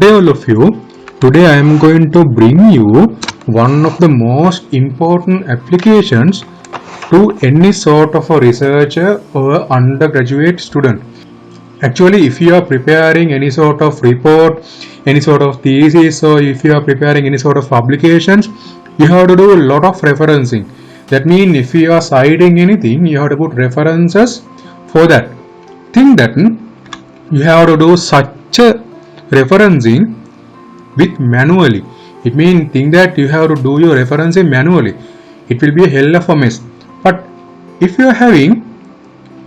day all of you. Today I am going to bring you one of the most important applications to any sort of a researcher or undergraduate student. Actually, if you are preparing any sort of report, any sort of thesis, or if you are preparing any sort of publications, you have to do a lot of referencing. That means if you are citing anything, you have to put references for that. Think that you have to do such a referencing with manually. It means think that you have to do your referencing manually. It will be a hell of a mess. But if you are having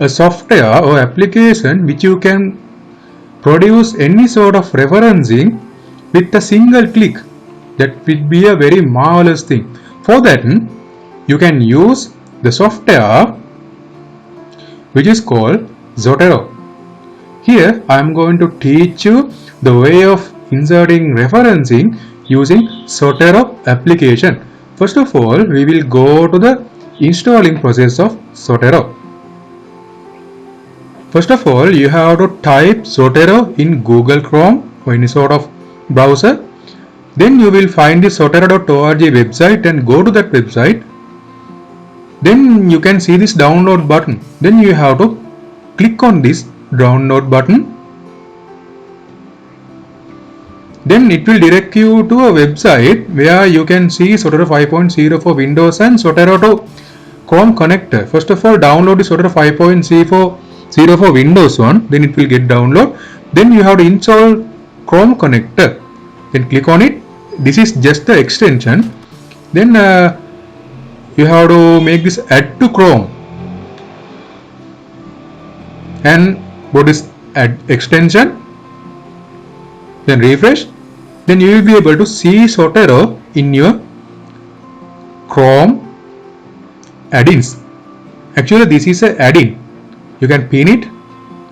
a software or application which you can produce any sort of referencing with a single click, that will be a very marvelous thing. For that, you can use the software which is called Zotero. Here I am going to teach you the way of inserting referencing using Zotero application. First of all, we will go to the installing process of Zotero. First of all, you have to type Zotero in Google Chrome or any sort of browser. Then you will find the zotero.org website and go to that website. Then you can see this download button. Then you have to click on this download button. Then it will direct you to a website where you can see Zotero 5.0 for Windows and Zotero to Chrome connector. First of all, download the Zotero 5.0 for Windows one. Then it will get download. Then you have to install Chrome connector. Then click on it. This is just the extension. Then you have to make this add to Chrome. And what is add extension? Then refresh. Then you will be able to see Zotero in your Chrome add-ins. Actually, this is an add-in. You can pin it.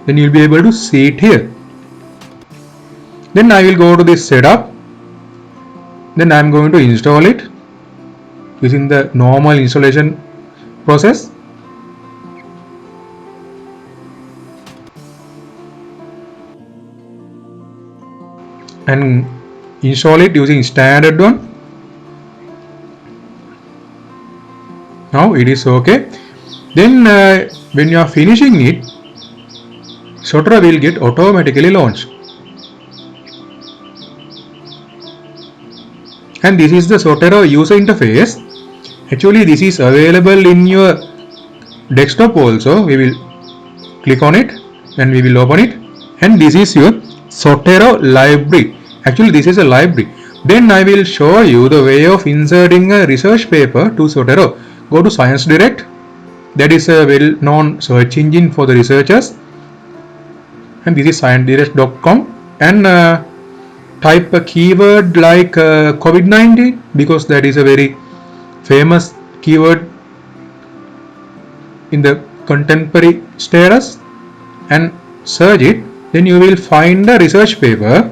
Then you will be able to see it here. Then I will go to this setup. Then I am going to install it using the normal installation process. And install it using standard one. Now it is okay. Then when you are finishing it, Zotero will get automatically launched. And this is the Zotero user interface. Actually, this is available in your desktop also. We will click on it and we will open it. And this is your Zotero library. Actually, this is a library. Then I will show you the way of inserting a research paper to Zotero. Go to Science Direct. That is a well-known search engine for the researchers. And this is sciencedirect.com. And type a keyword like COVID-19 because that is a very famous keyword in the contemporary status. And search it. Then you will find a research paper.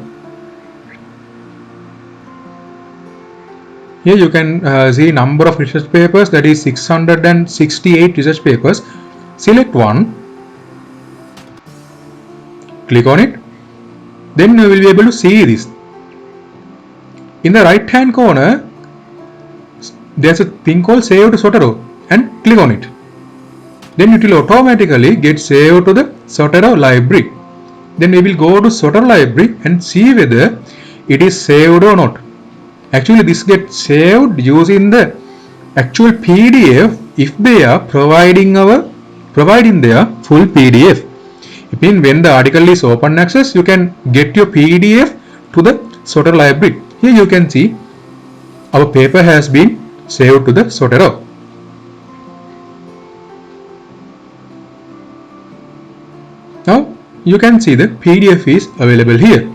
Here you can see number of research papers, that is 668 research papers. Select one, click on it, then you will be able to see this. In the right hand corner, there is a thing called Save to Zotero and click on it. Then it will automatically get saved to the Zotero library. Then we will go to Zotero library and see whether it is saved or not. Actually, this gets saved using the actual PDF if they are providing their full PDF. It means when the article is open access, you can get your PDF to the Zotero library. Here you can see our paper has been saved to the Zotero. Now you can see the PDF is available here.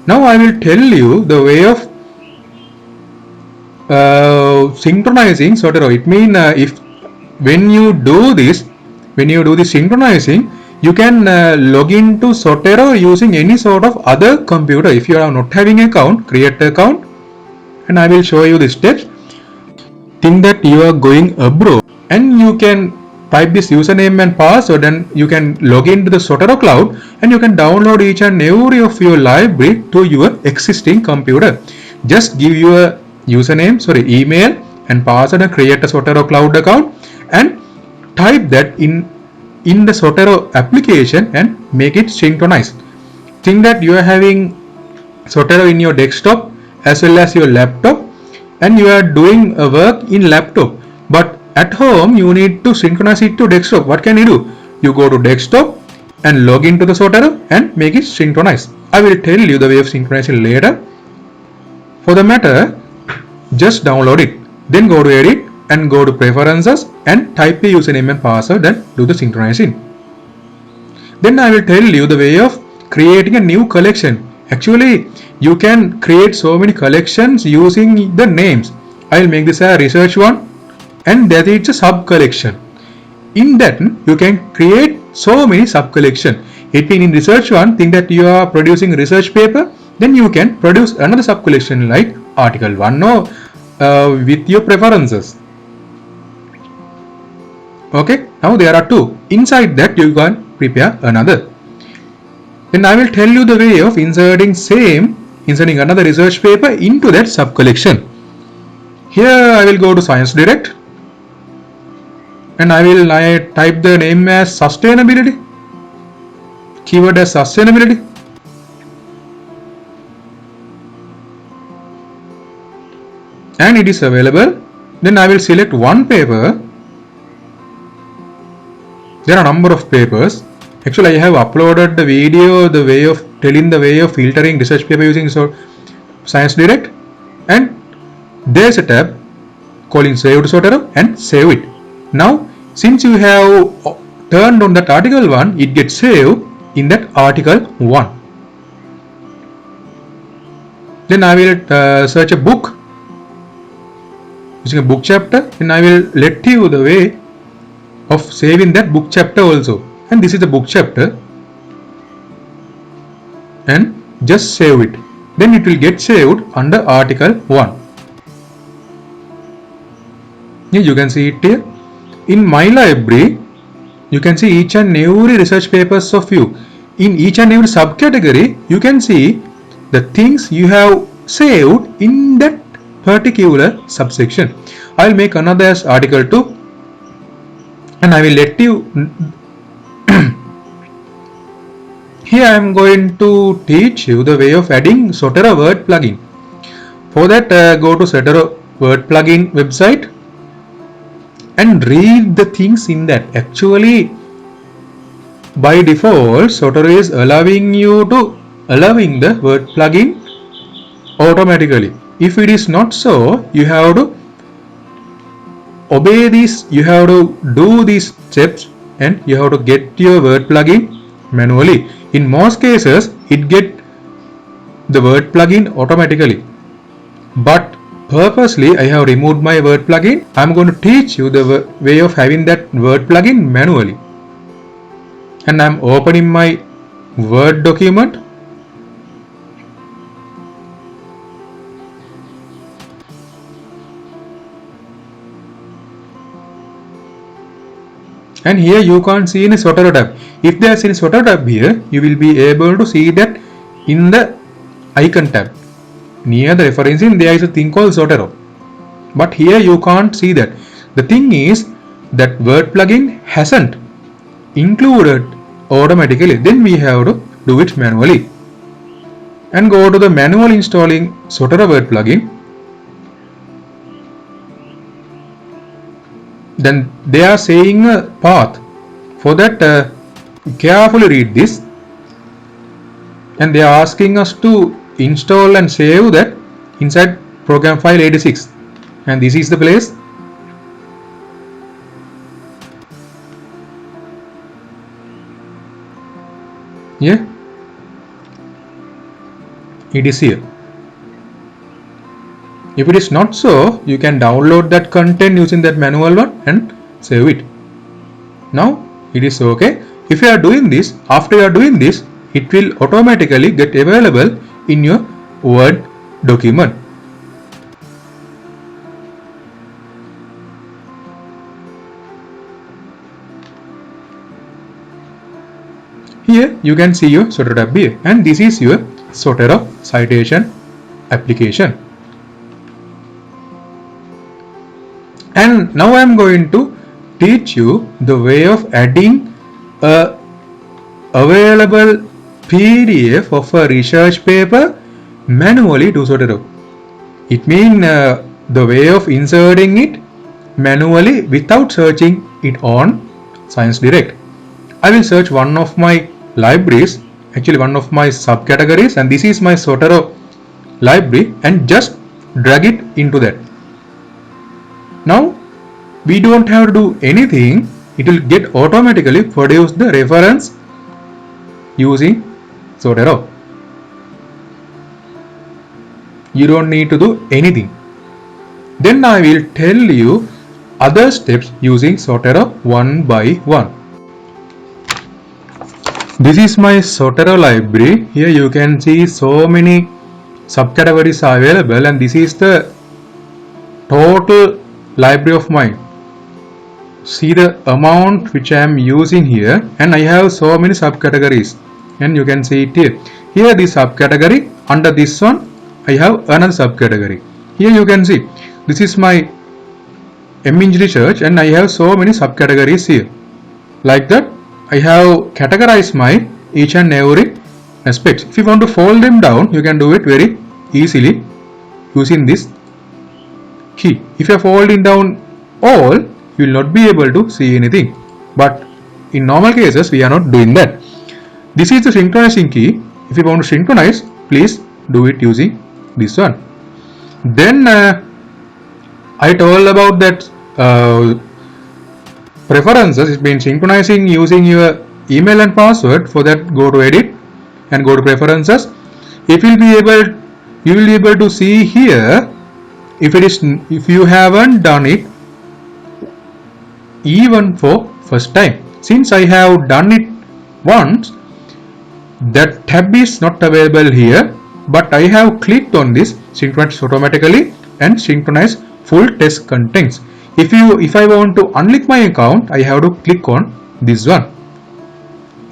Now I will tell you the way of synchronizing Zotero. It means if when you do this synchronizing, you can log into Zotero using any sort of other computer. If you are not having an account, create an account, and I will show you the steps. Think that you are going abroad and you can type this username and password, and you can log into the Zotero cloud, and you can download each and every of your library to your existing computer. Just give your email and password and create a Zotero cloud account and type that in the Zotero application and make it synchronized. Think that you are having Zotero in your desktop as well as your laptop, and you are doing a work in laptop, but at home you need to synchronize it to desktop. What can you do? You go to desktop and log into the Zotero and make it synchronize. I will tell you the way of synchronizing later. For the matter, just download it, then go to edit and go to preferences and type a username and password and do the synchronizing. Then I will tell you the way of creating a new collection. Actually, you can create so many collections using the names. I will make this a research one, and that is a sub collection. In that you can create so many sub collection. It means in research one, think that you are producing research paper, then you can produce another sub collection like article 1 or with your preferences. Okay, now there are two. Inside that you can prepare another. Then I will tell you the way of inserting another research paper into that sub collection. Here I will go to Science Direct and I will type the name as sustainability, keyword as sustainability. And it is available. Then I will select one paper. There are a number of papers. Actually, I have uploaded the video, the way of filtering research paper using Science Direct, and there is a tab calling Save to Zotero and save it. Now, since you have turned on that article 1, it gets saved in that article 1. Then I will search a book using a book chapter, and I will let you the way of saving that book chapter also. And this is the book chapter, and just save it. Then it will get saved under article 1. Here you can see it here. In my library, you can see each and every research papers of you. In each and every subcategory, you can see the things you have saved in that particular subsection. I will make another as article 2, and I will let you. Here I am going to teach you the way of adding Zotero word plugin. For that, go to Zotero word plugin website and read the things in that. Actually, by default, Zotero is allowing the word plugin automatically. If it is not so, you have to obey this. You have to do these steps, and you have to get your word plugin manually. In most cases, it get the word plugin automatically, but purposely I have removed my word plugin. I am going to teach you the way of having that word plugin manually. And I am opening my Word document. And here you can't see any Zotero tab. If there is any Zotero tab here, you will be able to see that in the icon tab. Near the referencing, there is a thing called Zotero. But here you can't see that. The thing is that Word plugin hasn't included automatically. Then we have to do it manually. And go to the manual installing Zotero Word plugin. Then they are saying a path. For that, carefully read this, and they are asking us to install and save that inside program file 86, and this is the place. Yeah, it is here. If it is not so, you can download that content using that manual one and save it. Now it is okay. If you are doing this, after you are doing this, it will automatically get available in your Word document. Then you can see your Zotero tab here, and this is your Zotero citation application. And now I am going to teach you the way of adding a available PDF of a research paper manually to Zotero. It means the way of inserting it manually without searching it on Science Direct. I will search one of my libraries, actually one of my subcategories, and this is my Zotero library, and just drag it into that. Now we don't have to do anything, it will get automatically produce the reference using Zotero. You don't need to do anything. Then I will tell you other steps using Zotero one by one. This is my Zotero library. Here you can see so many subcategories are available, and this is the total library of mine. See the amount which I am using here, and I have so many subcategories, and you can see it here. Here this subcategory, under this one I have another subcategory. Here you can see this is my MIng research, and I have so many subcategories here. Like that I have categorized my each and every aspects. If you want to fold them down, you can do it very easily using this key. If you are folding down all, you will not be able to see anything, but in normal cases we are not doing that. This is the synchronizing key. If you want to synchronize, please do it using this one. Then I told about that preferences. It means synchronizing using your email and password. For that, go to edit and go to preferences. You will be able to see here if you haven't done it even for first time. Since I have done it once, that tab is not available here, but I have clicked on this synchronize automatically and synchronize full test contents. If I want to unlink my account, I have to click on this one.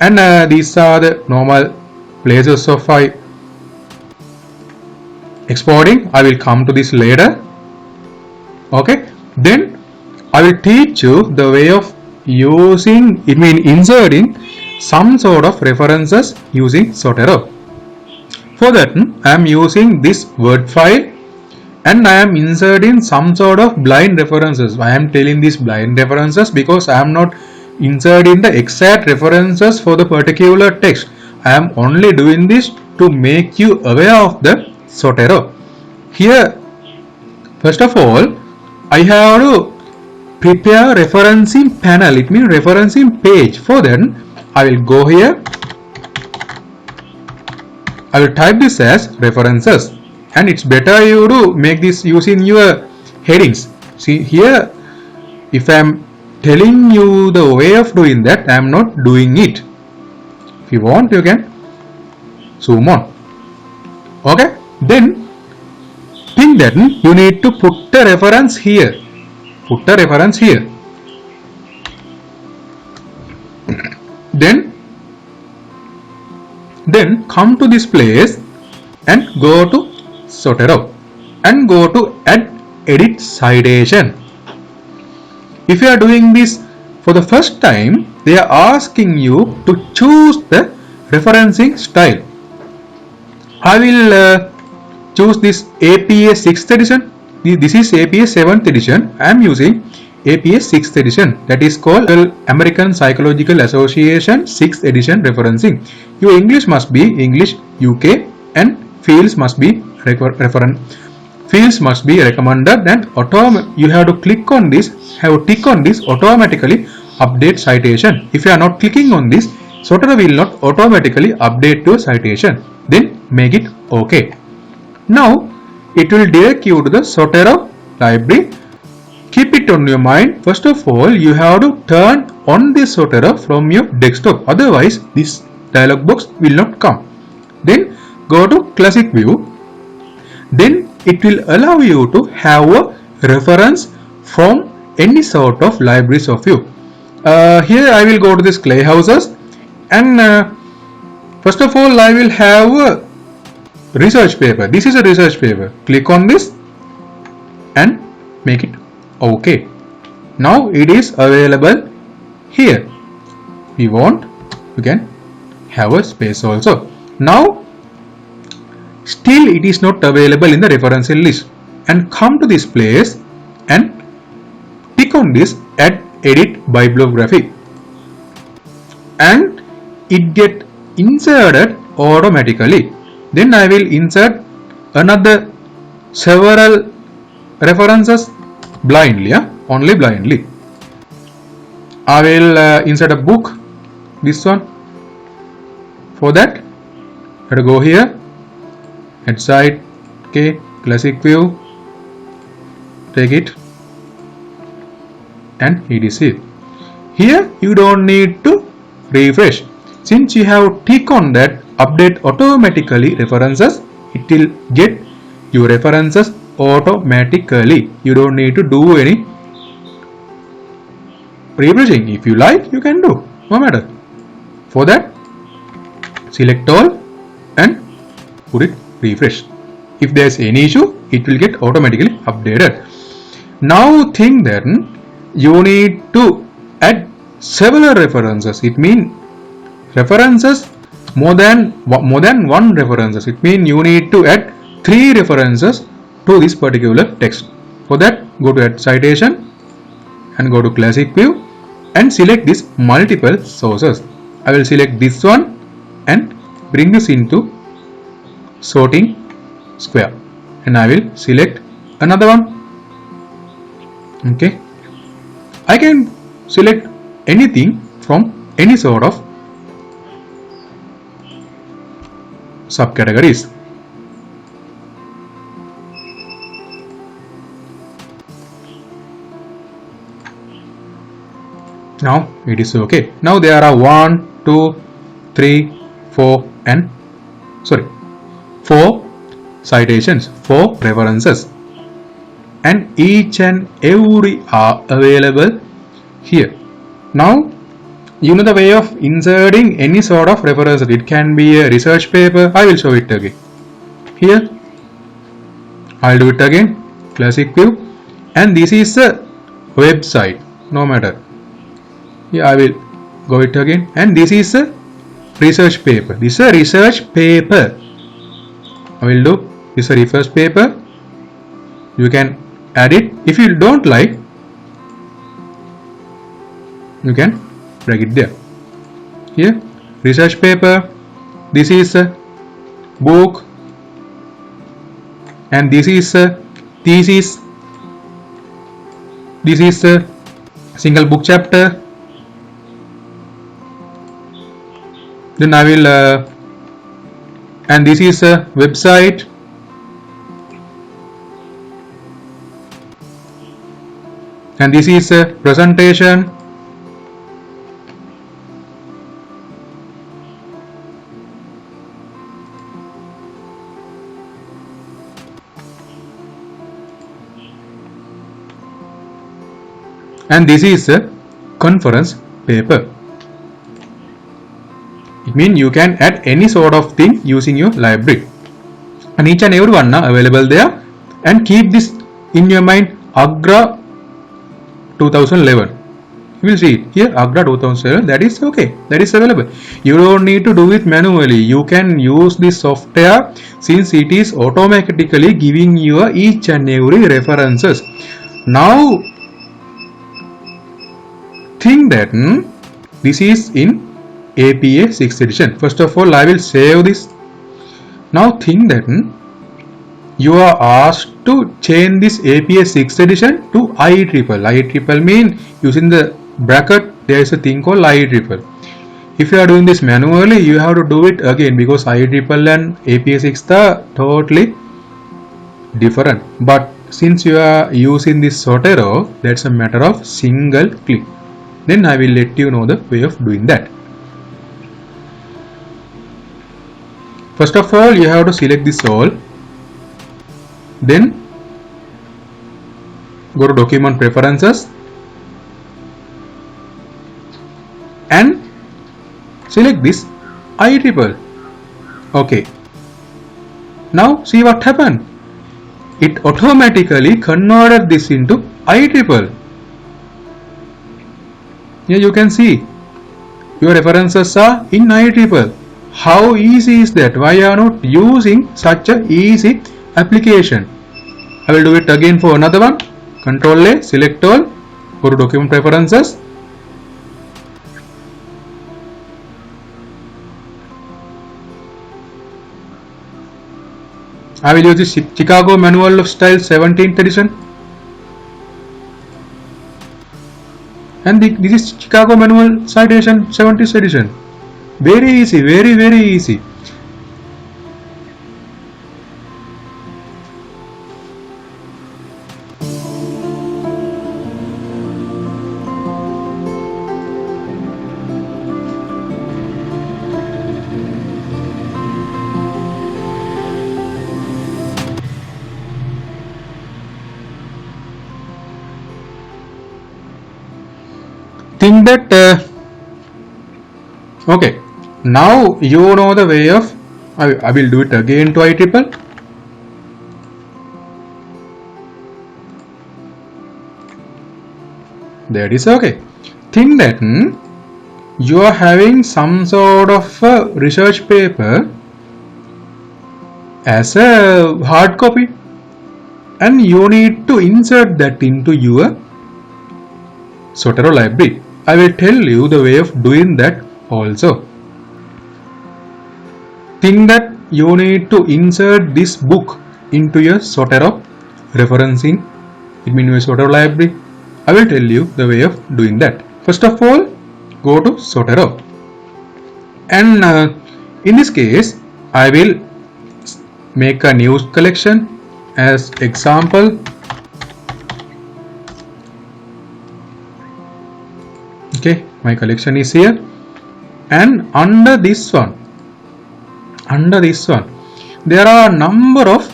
And these are the normal places of exporting. I will come to this later. Okay, then I will teach you the way of inserting some sort of references using Zotero. For that, I am using this Word file, and I am inserting some sort of blind references. I am telling these blind references because I am not inserting the exact references for the particular text. I am only doing this to make you aware of the Zotero. Here, first of all, I have to prepare referencing panel. It means referencing page. For that, I will go here. I will type this as references, and it's better you to make this using your headings. See here, if I am telling you the way of doing that, I am not doing it. If you want, you can zoom on. Okay, then think that you need to put a reference here. Put a reference here. Then come to this place and go to Zotero and go to add edit citation. If you are doing this for the first time, they are asking you to choose the referencing style. I will choose this APA 6th edition. This is APA 7th edition. I am using APA 6th edition, that is called American Psychological Association 6th edition referencing. Your English must be English UK, and fields must be recommended, and you have to click on this, tick on this automatically update citation. If you are not clicking on this, Zotero will not automatically update your citation. Then make it OK. Now it will direct you to the Zotero library. Keep it on your mind. First of all, you have to turn on this Zotero from your desktop. Otherwise, this dialog box will not come. Then go to classic view. Then it will allow you to have a reference from any sort of libraries of you. Here I will go to this clay houses, and First of all, I will have a research paper. This is a research paper. Click on this and make it OK. Now it is available here. We want, you can have a space also. Now still it is not available in the referential list, and come to this place and click on this add edit bibliography, and it get inserted automatically. Then I will insert another several references blindly, only blindly. I will insert a book, this one. For that, let go here, head side, okay, classic view, take it, and it is here. Here you don't need to refresh. Since you have tick on that update automatically references, it will get your references automatically. You don't need to do any refreshing. If you like, you can do, no matter. For that, select all and put it refresh. If there is any issue, it will get automatically updated. Now think that you need to add several references. It means references more than one references. It means you need to add 3 references to this particular text. For that, go to add citation and go to classic view and select this multiple sources. I will select this one and bring this into sorting square, and I will select another one. Okay, I can select anything from any sort of subcategories. Now it is okay. Now there are 1, 2, 3, 4 and 4 citations, 4 references, and each and every are available here. Now you know the way of inserting any sort of reference. It can be a research paper. I will show it again. Here I'll do it again, classic view, and this is a website, no matter. Here I will go it again, and this is a research paper. This is a research paper. I will do this is a research paper. You can add it. If you don't like, you can drag it there. Here, research paper. This is a book, and this is a thesis. This is a single book chapter. Then I will and this is a website, and this is a presentation, and this is a conference paper. It means you can add any sort of thing using your library, and each and every one are available there. And keep this in your mind, Agra 2011. You will see it here, Agra 2011. That is okay, that is available. You don't need to do it manually. You can use this software since it is automatically giving you each and every references. Now think that this is in APA 6th edition. First of all, I will save this. Now think that you are asked to change this APA 6th edition to IEEE. IEEE means using the bracket there is a thing called IEEE. If you are doing this manually, you have to do it again, because IEEE and APA 6 are totally different. But since you are using this Zotero, that's a matter of single click. Then I will let you know the way of doing that. First of all, you have to select this all. Then go to document preferences and select this IEEE. Okay. Now see what happened. It automatically converted this into IEEE. Here you can see your references are in IEEE. How easy is that? Why are not using such a easy application? I will do it again for another one. Control A, select all, go to document preferences. I will use the Chicago Manual of Style 17th edition. And this is Chicago Manual Citation 70th edition. Very easy, very easy. Think that okay, now you know the way of I will do it again to IEEE. That is okay. Think that you are having some sort of a research paper as a hard copy and you need to insert that into your Zotero library. I will tell you the way of doing that also. Think that you need to insert this book into your Zotero referencing, it means your Zotero library. I will tell you the way of doing that. First of all, go to Zotero. And in this case, I will make a news collection as example. Okay, my collection is here, and under this one there are a number of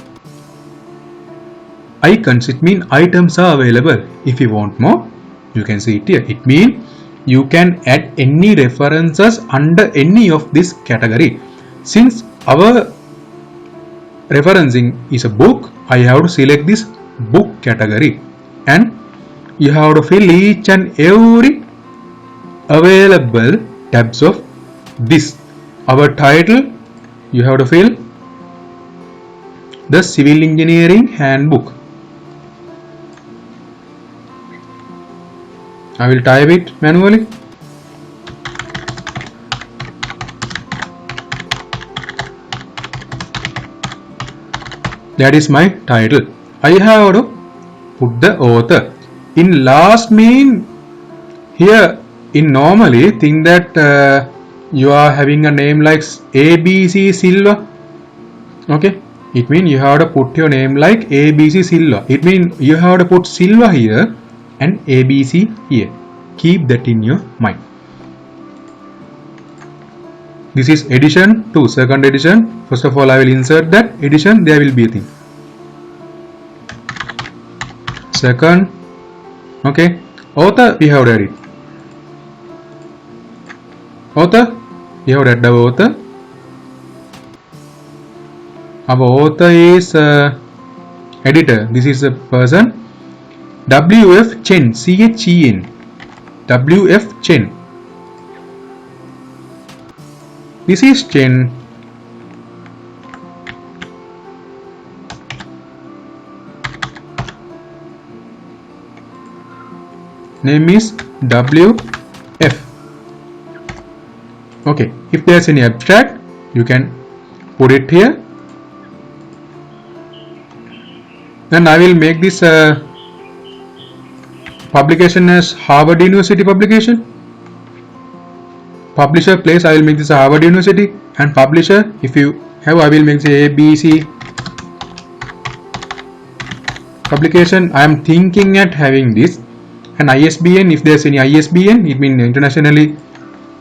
icons. It means items are available. If you want more, you can see it here. It means you can add any references under any of this category. Since our referencing is a book, I have to select this book category, and you have to fill each and every available tabs of this. Our title, you have to fill the Civil Engineering Handbook. I will type it manually. That is my title. I have to put the author. In last mean here, in normally think that you are having a name like ABC Silva. Okay, it means you have to put your name like ABC Silva. It means you have to put Silva here and ABC here. Keep that in your mind. This is edition 2, second edition. First of all, I will insert that edition. There will be a thing. Second, okay. Author, we have read it. Author, we have read the author. Our author is editor. This is a person. W.F. Chen, C-H-E-N. W.F. Chen. This is Chen. Name is W.F. Okay, if there is any abstract, you can put it here. Then I will make this publication as Harvard University publication. Publisher place, I will make this a Harvard University, and publisher, if you have, I will make the ABC publication. I am thinking at having this, and ISBN, if there is any ISBN, it means internationally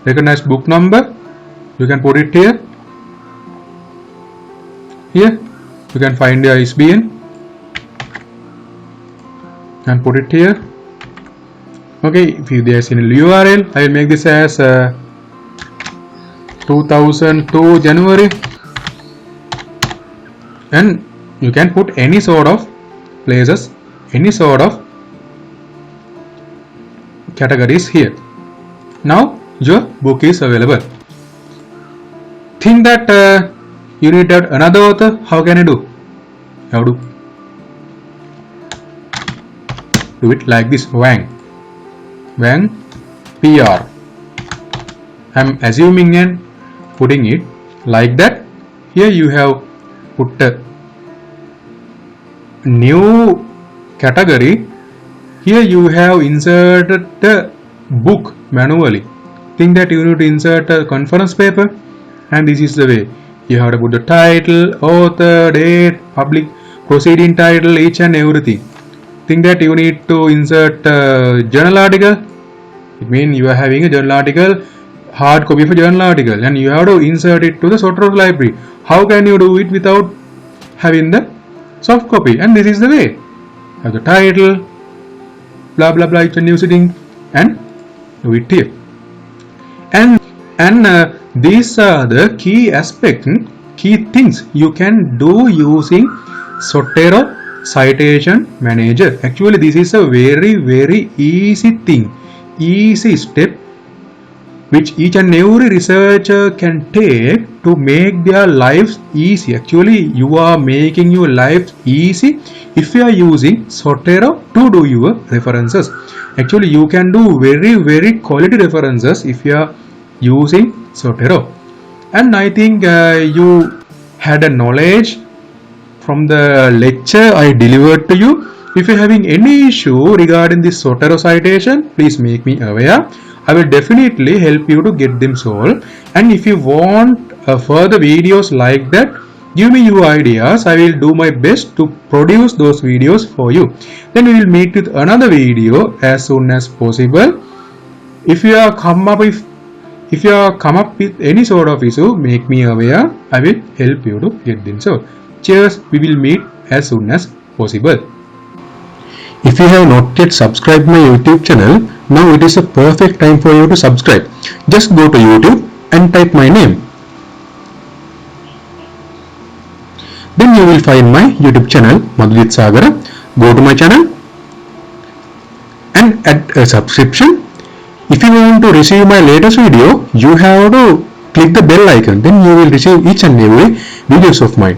recognized book number. You can put it here. Here you can find the ISBN and put it here. Okay, if there is any URL, I will make this as 2002 January and you can put any sort of places, any sort of categories here. Now your book is available. Think that you need another author. How can I do? How do it like this? Wang PR. I'm assuming and putting it like that. Here you have put a new category. Here you have inserted the book manually. Think that you need to insert a conference paper, and this is the way. You have to put the title, author, date, public proceeding title, each and everything. Think that you need to insert a journal article. It means you are having a journal article, hard copy of a journal article, and you have to insert it to the Zotero library. How can you do it without having the soft copy? And this is the way. Have the title, blah blah blah, each and everything, and do it here. And these are the key aspects, key things you can do using Zotero Citation Manager. Actually, this is a very easy thing, easy step which each and every researcher can take to make their lives easy. Actually, you are making your life easy if you are using Zotero to do your references. Actually, you can do very quality references if you are using Zotero. And I think you had a knowledge from the lecture I delivered to you. If you are having any issue regarding this Zotero citation, please make me aware. I will definitely help you to get them solved. And if you want further videos like that, give me your ideas. I will do my best to produce those videos for you. Then we will meet with another video as soon as possible. If you are come up with any sort of issue, make me aware. I will help you to get them solved. Cheers. We will meet as soon as possible. If you have not yet subscribed my YouTube channel, now it is a perfect time for you to subscribe. Just go to YouTube and type my name. Then you will find my YouTube channel, Madhujit Sagara. Go to my channel and add a subscription. If you want to receive my latest video, you have to click the bell icon. Then you will receive each and every videos of mine.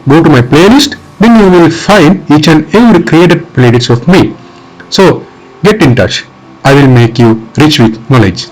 Go to my playlist. Then you will find each and every created playlist of me. So get in touch. I will make you rich with knowledge.